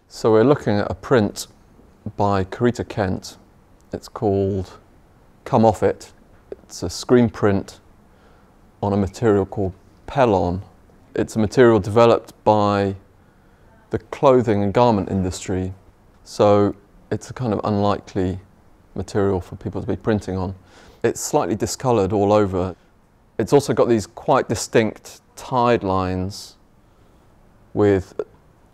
So we're looking at a print by Corita, Kent. It's called Come Off It. It's a screen print on a material called Pellon. It's a material developed by the clothing and garment industry, so it's a kind of unlikely material for people to be printing on. It's slightly discoloured all over. It's also got these quite distinct tide lines with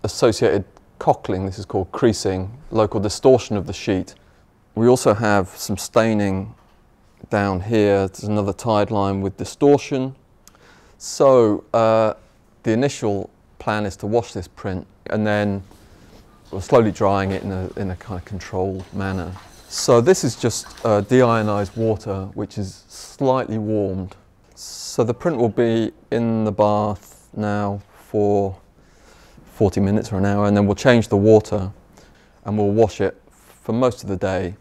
associated cockling. This is called creasing, local distortion of the sheet. We also have some staining down here. There's another tide line with distortion. So the initial plan is to wash this print, and then we're slowly drying it in a kind of controlled manner. So this is just deionized water, which is slightly warmed. So the print will be in the bath now for 40 minutes or an hour, and then we'll change the water and we'll wash it for most of the day.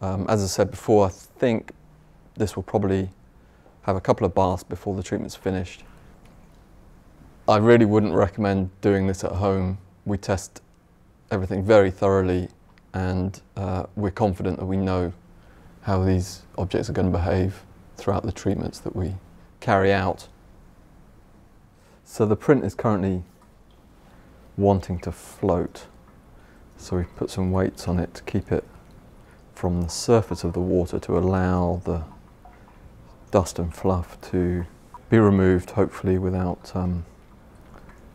As I said before, I think this will probably have a couple of baths before the treatment's finished. I really wouldn't recommend doing this at home. We test everything very thoroughly, and we're confident that we know how these objects are going to behave throughout the treatments that we carry out. So the print is currently wanting to float, so we've put some weights on it to keep it from the surface of the water, to allow the dust and fluff to be removed, hopefully without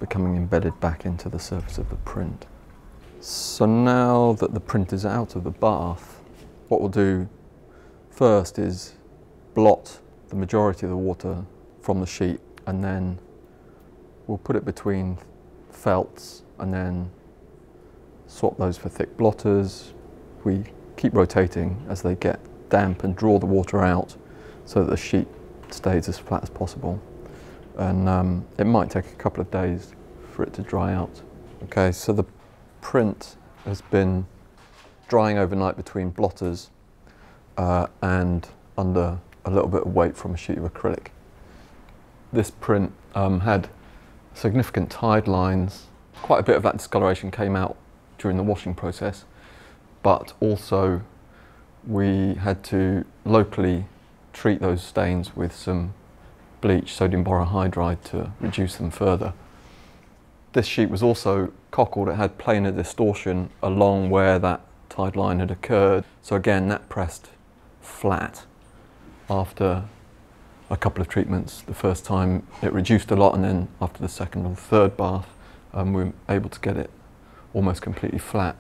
becoming embedded back into the surface of the print. So now that the print is out of the bath, what we'll do first is blot the majority of the water from the sheet, and then we'll put it between felts and then swap those for thick blotters. We keep rotating as they get damp and draw the water out so that the sheet stays as flat as possible. And it might take a couple of days for it to dry out. Okay, so the print has been drying overnight between blotters and under a little bit of weight from a sheet of acrylic. This print had significant tide lines. Quite a bit of that discoloration came out during the washing process, but also we had to locally treat those stains with some bleach, sodium borohydride, to reduce them further. This sheet was also cockled. It had planar distortion along where that tide line had occurred. So again, that pressed flat after a couple of treatments. The first time it reduced a lot, and then after the second or the third bath, we were able to get it almost completely flat.